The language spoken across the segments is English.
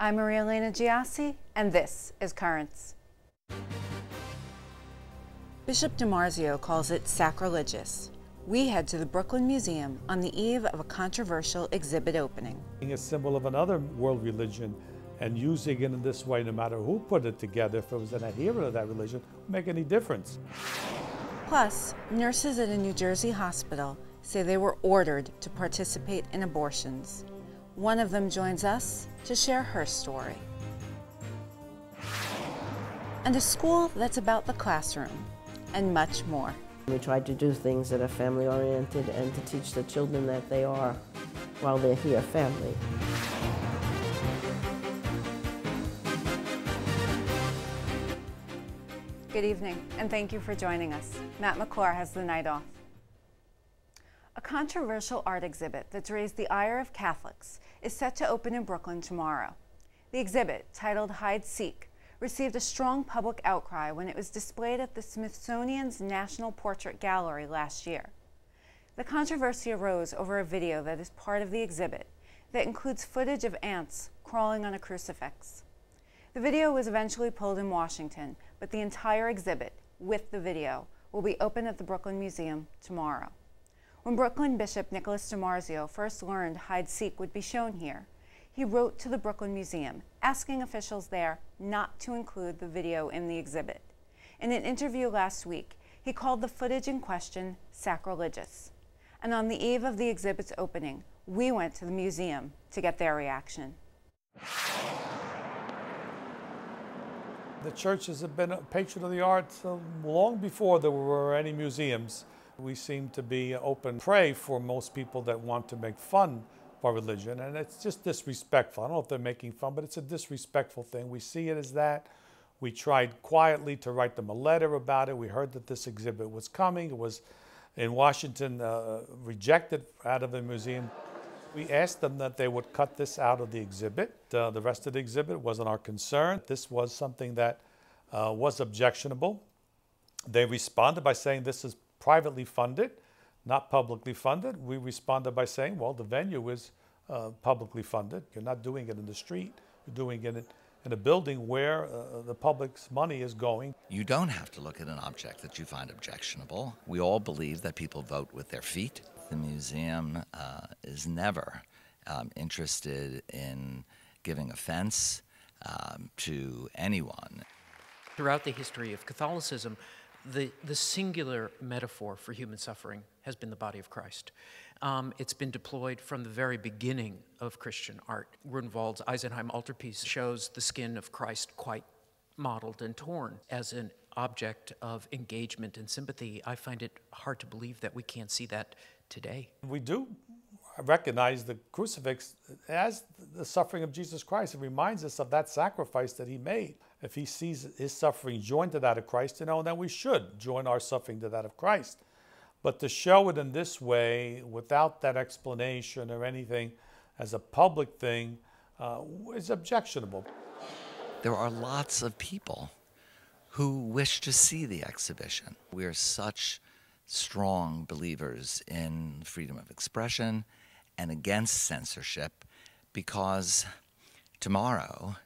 I'm Maria Elena Giassi, and this is Currents. Bishop DiMarzio calls it sacrilegious. We head to the Brooklyn Museum on the eve of a controversial exhibit opening. Being a symbol of another world religion and using it in this way, no matter who put it together, if it was an adherent of that religion, would make any difference. Plus, nurses at a New Jersey hospital say they were ordered to participate in abortions. One of them joins us to share her story. And a school that's about the classroom, and much more. We tried to do things that are family-oriented and to teach the children that they are, while they're here, family. Good evening, and thank you for joining us. Matt McClure has the night off. A controversial art exhibit that's raised the ire of Catholics is set to open in Brooklyn tomorrow. The exhibit, titled Hide Seek, received a strong public outcry when it was displayed at the Smithsonian's National Portrait Gallery last year. The controversy arose over a video that is part of the exhibit that includes footage of ants crawling on a crucifix. The video was eventually pulled in Washington, but the entire exhibit, with the video, will be open at the Brooklyn Museum tomorrow. When Brooklyn Bishop Nicholas DiMarzio first learned Hide Seek would be shown here, he wrote to the Brooklyn Museum, asking officials there not to include the video in the exhibit. In an interview last week, he called the footage in question sacrilegious. And on the eve of the exhibit's opening, we went to the museum to get their reaction. The church has been a patron of the arts long before there were any museums. We seem to be open prey for most people that want to make fun of our religion, and it's just disrespectful. I don't know if they're making fun, but it's a disrespectful thing. We see it as that. We tried quietly to write them a letter about it. We heard that this exhibit was coming. It was in Washington, rejected out of the museum. We asked them that they would cut this out of the exhibit. The rest of the exhibit wasn't our concern. This was something that was objectionable. They responded by saying this is privately funded, not publicly funded. We responded by saying, well, the venue is publicly funded. You're not doing it in the street. You're doing it in a building where the public's money is going. You don't have to look at an object that you find objectionable. We all believe that people vote with their feet. The museum is never interested in giving offense to anyone. Throughout the history of Catholicism, the singular metaphor for human suffering has been the body of Christ. It's been deployed from the very beginning of Christian art. Grunewald's Eisenheim altarpiece shows the skin of Christ quite mottled and torn as an object of engagement and sympathy. I find it hard to believe that we can't see that today. We do recognize the crucifix as the suffering of Jesus Christ. It reminds us of that sacrifice that he made. If he sees his suffering joined to that of Christ, then we should join our suffering to that of Christ. But to show it in this way, without that explanation or anything, as a public thing, is objectionable. There are lots of people who wish to see the exhibition. We are such strong believers in freedom of expression and against censorship, because tomorrow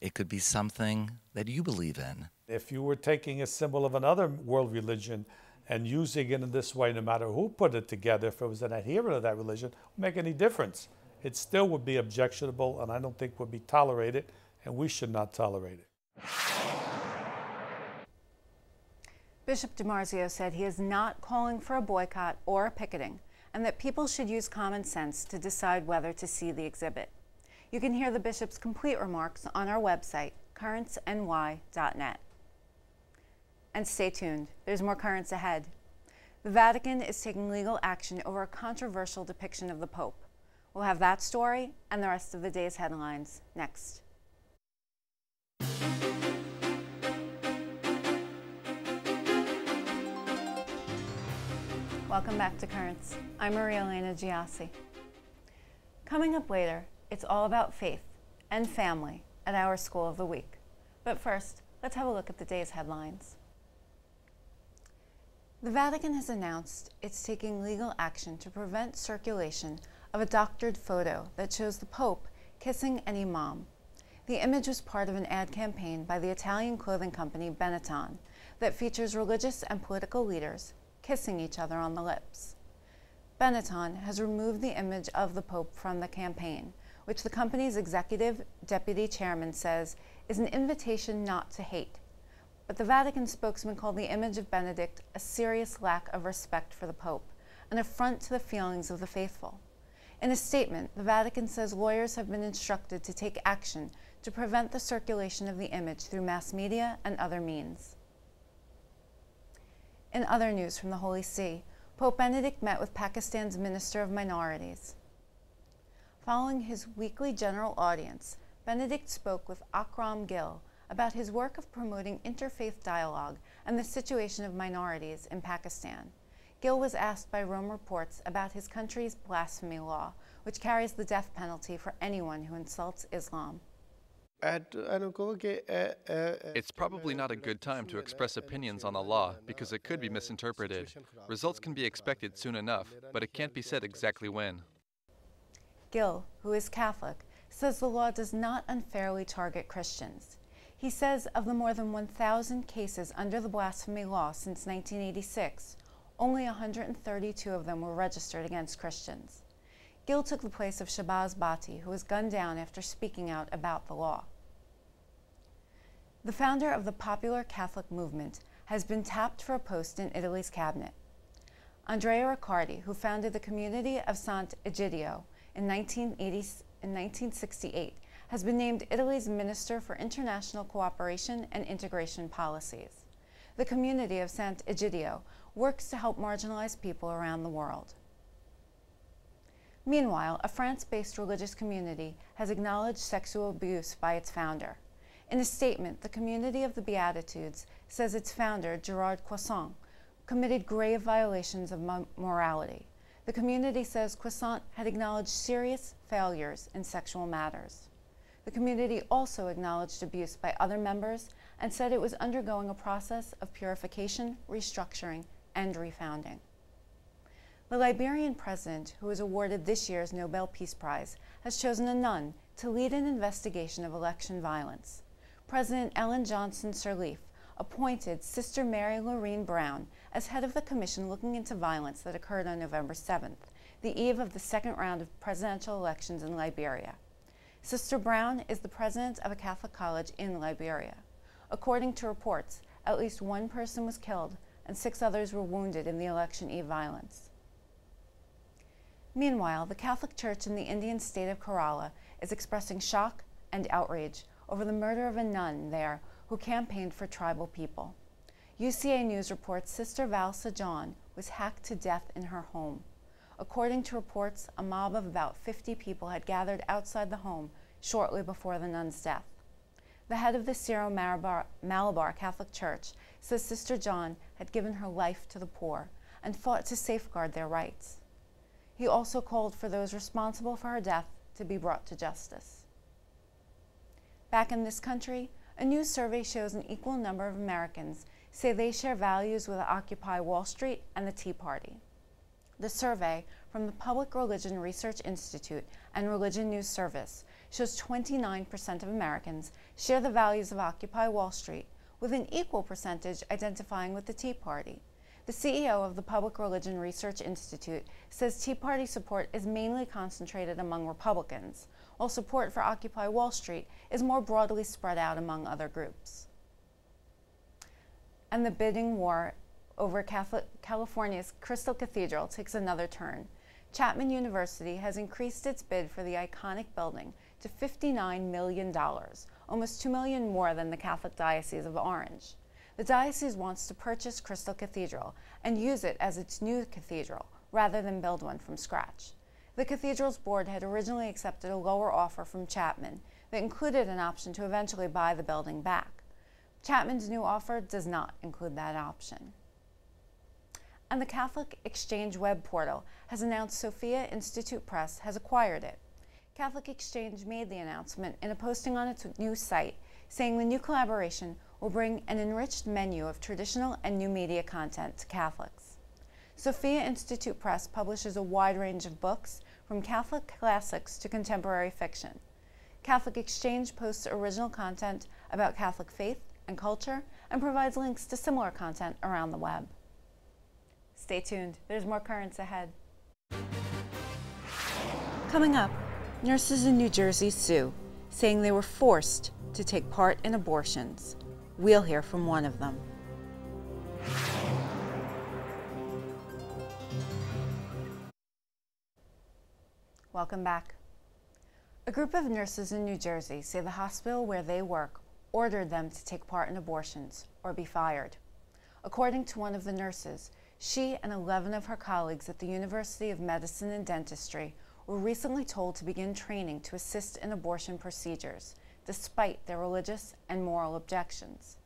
it could be something that you believe in. If you were taking a symbol of another world religion and using it in this way, no matter who put it together, if it was an adherent of that religion, it wouldn't make any difference. It still would be objectionable, and I don't think would be tolerated, and we should not tolerate it. Bishop DiMarzio said he is not calling for a boycott or a picketing, and that people should use common sense to decide whether to see the exhibit. You can hear the bishop's complete remarks on our website, currentsny.net. And stay tuned, there's more Currents ahead. The Vatican is taking legal action over a controversial depiction of the Pope. We'll have that story and the rest of the day's headlines next. Welcome back to Currents. I'm Maria Elena Giassi. Coming up later, it's all about faith and family at our School of the Week. But first, let's have a look at the day's headlines. The Vatican has announced it's taking legal action to prevent circulation of a doctored photo that shows the Pope kissing an imam. The image was part of an ad campaign by the Italian clothing company Benetton that features religious and political leaders kissing each other on the lips. Benetton has removed the image of the Pope from the campaign, which the company's executive deputy chairman says is an invitation not to hate. But the Vatican spokesman called the image of Benedict a serious lack of respect for the Pope, an affront to the feelings of the faithful. In a statement, the Vatican says lawyers have been instructed to take action to prevent the circulation of the image through mass media and other means. In other news from the Holy See, Pope Benedict met with Pakistan's Minister of Minorities. Following his weekly general audience, Benedict spoke with Akram Gill about his work of promoting interfaith dialogue and the situation of minorities in Pakistan. Gill was asked by Rome Reports about his country's blasphemy law, which carries the death penalty for anyone who insults Islam. It's probably not a good time to express opinions on the law because it could be misinterpreted. Results can be expected soon enough, but it can't be said exactly when. Gill, who is Catholic, says the law does not unfairly target Christians. He says of the more than 1,000 cases under the blasphemy law since 1986, only 132 of them were registered against Christians. Gill took the place of Shabazz Bhatti, who was gunned down after speaking out about the law. The founder of the popular Catholic movement has been tapped for a post in Italy's cabinet. Andrea Riccardi, who founded the community of Sant'Egidio in 1968, has been named Italy's Minister for International Cooperation and Integration Policies. The community of Sant'Egidio works to help marginalized people around the world. Meanwhile, a France-based religious community has acknowledged sexual abuse by its founder. In a statement, the Community of the Beatitudes says its founder, Gerard Croissant, committed grave violations of morality. The community says Croissant had acknowledged serious failures in sexual matters. The community also acknowledged abuse by other members and said it was undergoing a process of purification, restructuring, and refounding. The Liberian president, who was awarded this year's Nobel Peace Prize, has chosen a nun to lead an investigation of election violence. President Ellen Johnson Sirleaf appointed Sister Mary Lorene Brown as head of the commission looking into violence that occurred on November 7th, the eve of the second round of presidential elections in Liberia. Sister Brown is the president of a Catholic college in Liberia. According to reports, at least one person was killed and 6 others were wounded in the election eve violence. Meanwhile, the Catholic Church in the Indian state of Kerala is expressing shock and outrage over the murder of a nun there who campaigned for tribal people. UCA News reports Sister Valsa John was hacked to death in her home. According to reports, a mob of about 50 people had gathered outside the home shortly before the nun's death. The head of the Syro-Malabar Catholic Church says Sister John had given her life to the poor and fought to safeguard their rights. He also called for those responsible for her death to be brought to justice. Back in this country, a new survey shows an equal number of Americans say they share values with Occupy Wall Street and the Tea Party. The survey from the Public Religion Research Institute and Religion News Service shows 29% of Americans share the values of Occupy Wall Street, with an equal percentage identifying with the Tea Party. The CEO of the Public Religion Research Institute says Tea Party support is mainly concentrated among Republicans, while support for Occupy Wall Street is more broadly spread out among other groups. And the bidding war over California's Crystal Cathedral takes another turn. Chapman University has increased its bid for the iconic building to $59 million, almost $2 million more than the Catholic Diocese of Orange. The diocese wants to purchase Crystal Cathedral and use it as its new cathedral, rather than build one from scratch. The cathedral's board had originally accepted a lower offer from Chapman that included an option to eventually buy the building back. Chapman's new offer does not include that option. And the Catholic Exchange web portal has announced Sophia Institute Press has acquired it. Catholic Exchange made the announcement in a posting on its new site, saying the new collaboration will bring an enriched menu of traditional and new media content to Catholics. Sophia Institute Press publishes a wide range of books, from Catholic classics to contemporary fiction. Catholic Exchange posts original content about Catholic faith and culture and provides links to similar content around the web. Stay tuned, there's more currents ahead. Coming up, nurses in New Jersey sue, saying they were forced to take part in abortions. We'll hear from one of them. Welcome back. A group of nurses in New Jersey say the hospital where they work ordered them to take part in abortions or be fired. According to one of the nurses, she and 11 of her colleagues at the University of Medicine and Dentistry were recently told to begin training to assist in abortion procedures, despite their religious and moral objections.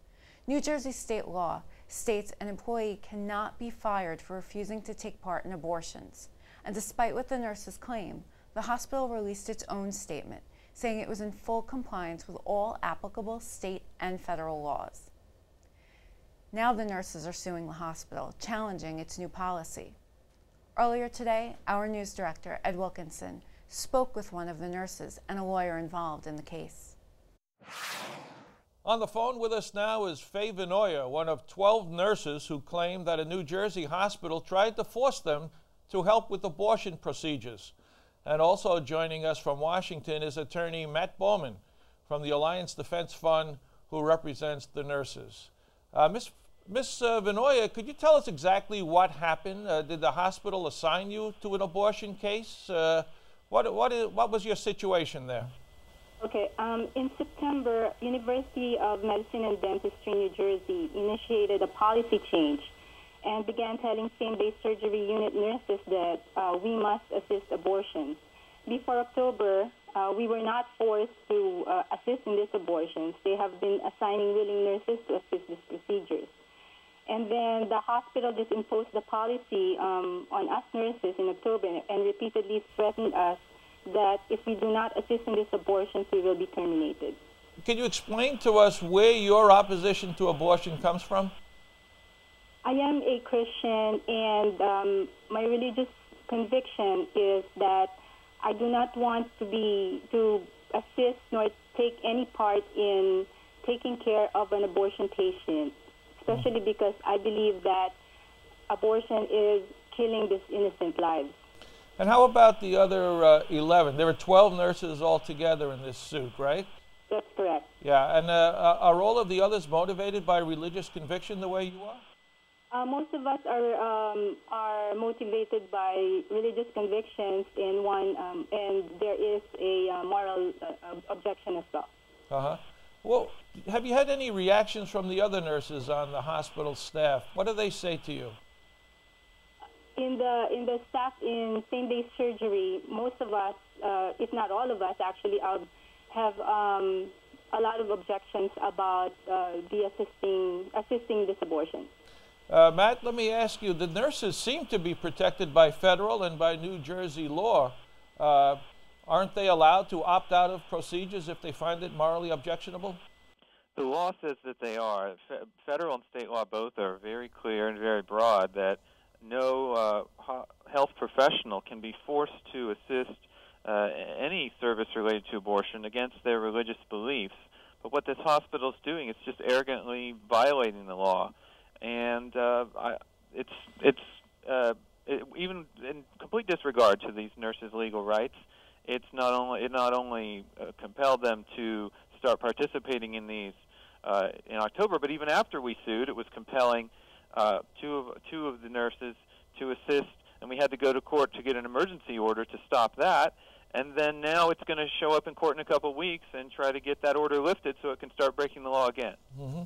New Jersey state law states an employee cannot be fired for refusing to take part in abortions, and despite what the nurses claim, the hospital released its own statement, saying it was in full compliance with all applicable state and federal laws. Now the nurses are suing the hospital, challenging its new policy. Earlier today, our news director, Ed Wilkinson, spoke with one of the nurses and a lawyer involved in the case. On the phone with us now is Faye Vinoya, one of 12 nurses who claim that a New Jersey hospital tried to force them to help with abortion procedures. And also joining us from Washington is attorney Matt Bowman from the Alliance Defense Fund, who represents the nurses. Ms. Vinoya, could you tell us exactly what happened? Did the hospital assign you to an abortion case? What was your situation there? Okay, in September, University of Medicine and Dentistry, New Jersey, initiated a policy change and began telling same-day surgery unit nurses that we must assist abortions. Before October, we were not forced to assist in these abortions. They have been assigning willing nurses to assist these procedures. And then the hospital just imposed the policy on us nurses in October and repeatedly threatened us that if we do not assist in these abortions, we will be terminated. Can you explain to us where your opposition to abortion comes from? I am a Christian, and my religious conviction is that I do not want to assist nor take any part in taking care of an abortion patient, especially because I believe that abortion is killing these innocent lives. And how about the other 11? There were 12 nurses altogether in this suit, right? That's correct. Yeah, and are all of the others motivated by religious conviction the way you are? Most of us are motivated by religious convictions in one, and there is a moral objection as well. Uh-huh. Well, have you had any reactions from the other nurses on the hospital staff? What do they say to you? In the staff in same-day surgery, most of us, if not all of us, actually, have a lot of objections about the assisting this abortion. Matt, let me ask you, the nurses seem to be protected by federal and by New Jersey law. Aren't they allowed to opt out of procedures if they find it morally objectionable? The law says that they are. Federal and state law both are very clear and very broad that no health professional can be forced to assist any service related to abortion against their religious beliefs. But what this hospital is doing is just arrogantly violating the law. And even in complete disregard to these nurses' legal rights, it not only compelled them to start participating in these in October, but even after we sued, it was compelling two of the nurses to assist, and we had to go to court to get an emergency order to stop that. And then now it's going to show up in court in a couple of weeks and try to get that order lifted so it can start breaking the law again. Mm-hmm.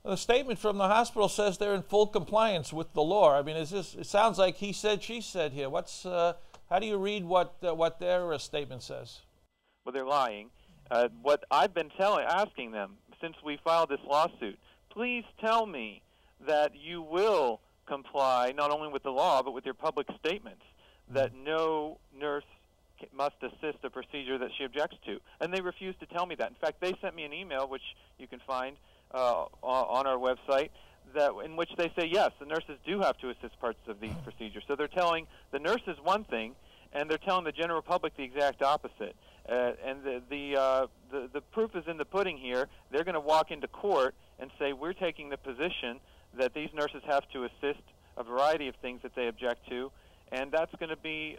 The statement from the hospital says they're in full compliance with the law. I mean, it sounds like he said, she said here. How do you read what their statement says? Well, they're lying. What I've been asking them since we filed this lawsuit, please tell me that you will comply not only with the law but with your public statements that no nurse must assist a procedure that she objects to. And they refuse to tell me that. In fact, they sent me an email, which you can find on our website, in which they say, yes, the nurses do have to assist parts of these procedures. So they're telling the nurses one thing, and they're telling the general public the exact opposite. And the proof is in the pudding here. They're going to walk into court and say, we're taking the position that these nurses have to assist a variety of things that they object to, and that's going to be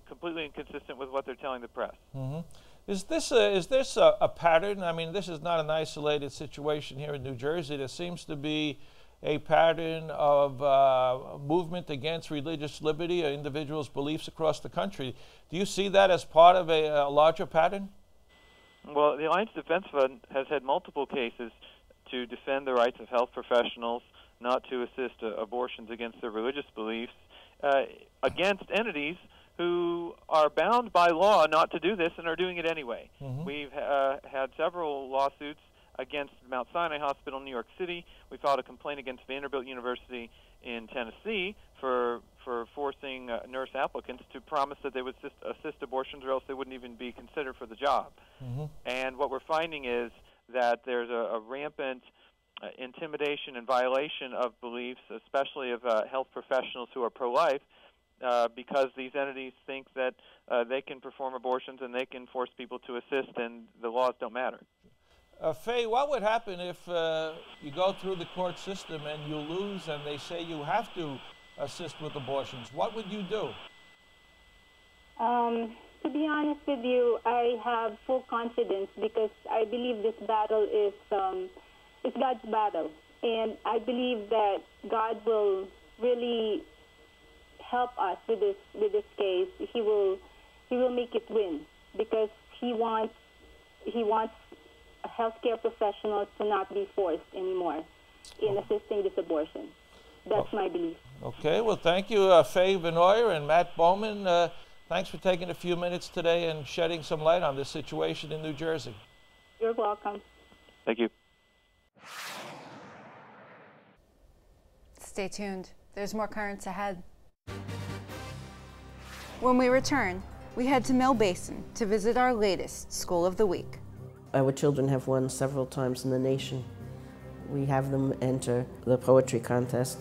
completely inconsistent with what they're telling the press. Mm-hmm. Is this a pattern? I mean, this is not an isolated situation here in New Jersey. There seems to be a pattern of movement against religious liberty or individuals' beliefs across the country. Do you see that as part of a larger pattern? Well, the Alliance Defense Fund has had multiple cases to defend the rights of health professionals not to assist abortions against their religious beliefs against entities who are bound by law not to do this and are doing it anyway. Mm-hmm. We've had several lawsuits against Mount Sinai Hospital in New York City. We filed a complaint against Vanderbilt University in Tennessee for forcing nurse applicants to promise that they would assist abortions or else they wouldn't even be considered for the job. Mm-hmm. And what we're finding is that there's a rampant intimidation and violation of beliefs, especially of health professionals who are pro-life, because these entities think that they can perform abortions and they can force people to assist, and the laws don't matter. Faye, what would happen if you go through the court system and you lose and they say you have to assist with abortions? What would you do? To be honest with you, I have full confidence because I believe this battle is God's battle. And I believe that God will really help us with this case. He will make it win because he wants healthcare professionals to not be forced anymore in assisting this abortion. That's my belief. Okay, well, thank you, Faye Vinoyer and Matt Bowman. Thanks for taking a few minutes today and shedding some light on this situation in New Jersey. You're welcome. Thank you. Stay tuned. There's more currents ahead. When we return, we head to Mill Basin to visit our latest School of the Week. Our children have won several times in the nation. We have them enter the poetry contest.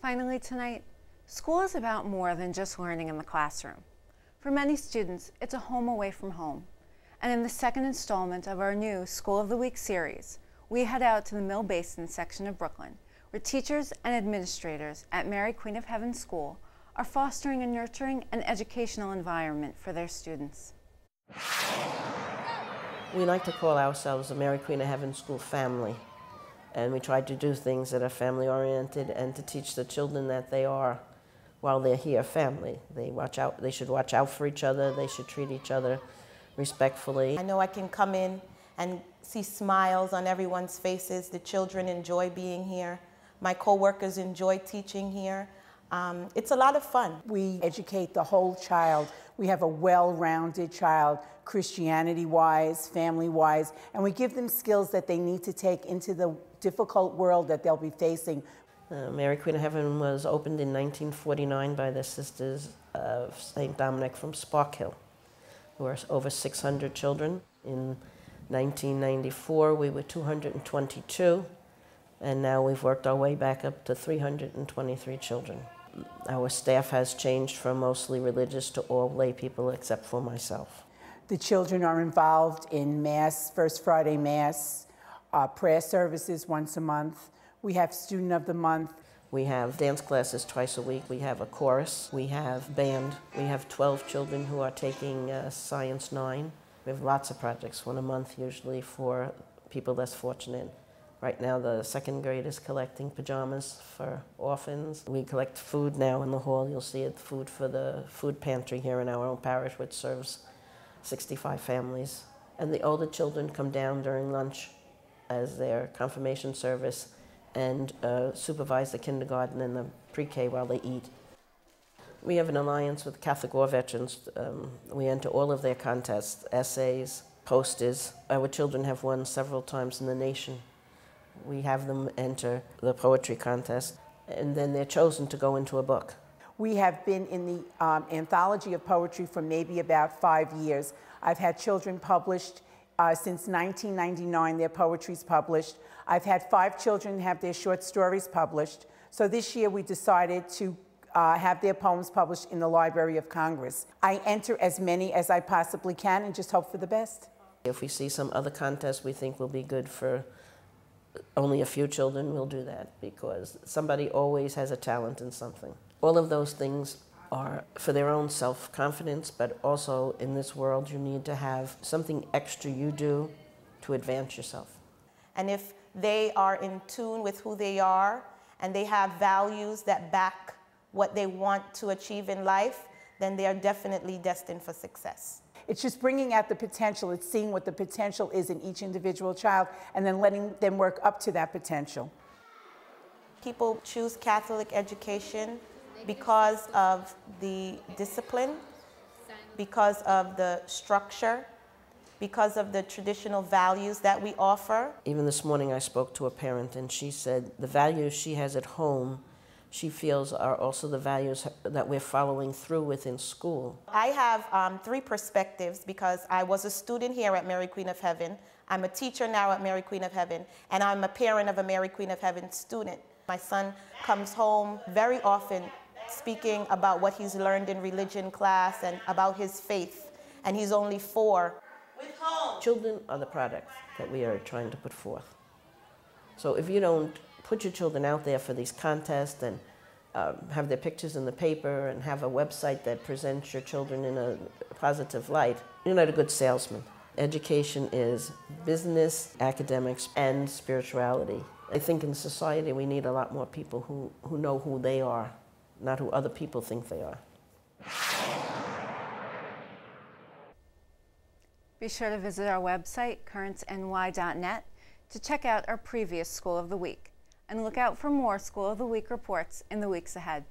Finally tonight, school is about more than just learning in the classroom. For many students, it's a home away from home. And in the second installment of our new School of the Week series, we head out to the Mill Basin section of Brooklyn, where teachers and administrators at Mary Queen of Heaven School are fostering a nurturing and educational environment for their students. We like to call ourselves a Mary Queen of Heaven School family, and we try to do things that are family-oriented and to teach the children that they are, while they're here, family. They should watch out for each other, they should treat each other respectfully. I know I can come in and see smiles on everyone's faces. The children enjoy being here. My co-workers enjoy teaching here. It's a lot of fun. We educate the whole child. We have a well-rounded child, Christianity-wise, family-wise, and we give them skills that they need to take into the difficult world that they'll be facing. Mary Queen of Heaven was opened in 1949 by the Sisters of St. Dominic from Spark Hill. There were over 600 children. In 1994, we were 222, and now we've worked our way back up to 323 children. Our staff has changed from mostly religious to all lay people except for myself. The children are involved in Mass, First Friday Mass, prayer services once a month. We have Student of the Month. We have dance classes twice a week. We have a chorus. We have band. We have 12 children who are taking Science 9. We have lots of projects, one a month usually for people less fortunate. Right now the second grade is collecting pajamas for orphans. We collect food now in the hall. You'll see it, food for the food pantry here in our own parish, which serves 65 families. And the older children come down during lunch as their confirmation service and supervise the kindergarten and the pre-K while they eat. We have an alliance with Catholic War Veterans. We enter all of their contests, essays, posters. Our children have won several times in the nation. We have them enter the poetry contest, and then they're chosen to go into a book. We have been in the anthology of poetry for maybe about 5 years. I've had children published Since 1999, their poetry's published. I've had 5 children have their short stories published. So this year we decided to have their poems published in the Library of Congress. I enter as many as I possibly can and just hope for the best. If we see some other contest we think will be good for only a few children, we'll do that, because somebody always has a talent in something. All of those things are for their own self-confidence, but also in this world you need to have something extra you do to advance yourself. And if they are in tune with who they are and they have values that back what they want to achieve in life, then they are definitely destined for success. It's just bringing out the potential. It's seeing what the potential is in each individual child and then letting them work up to that potential. People choose Catholic education because of the discipline, because of the structure, because of the traditional values that we offer. Even this morning I spoke to a parent and she said the values she has at home she feels are also the values that we're following through with in school. I have 3 perspectives because I was a student here at Mary Queen of Heaven, I'm a teacher now at Mary Queen of Heaven, and I'm a parent of a Mary Queen of Heaven student. My son comes home very often speaking about what he's learned in religion class and about his faith, and he's only 4. Children are the products that we are trying to put forth. So if you don't put your children out there for these contests and have their pictures in the paper and have a website that presents your children in a positive light, you're not a good salesman. Education is business, academics, and spirituality. I think in society we need a lot more people who know who they are, not who other people think they are. Be sure to visit our website, currentsny.net, to check out our previous School of the Week. And look out for more School of the Week reports in the weeks ahead.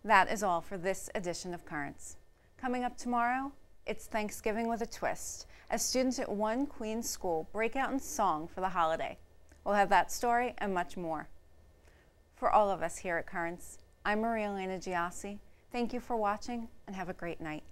That is all for this edition of Currents. Coming up tomorrow, it's Thanksgiving with a twist, as students at One Queens School break out in song for the holiday. We'll have that story and much more. For all of us here at Currents, I'm Maria Elena Giassi. Thank you for watching and have a great night.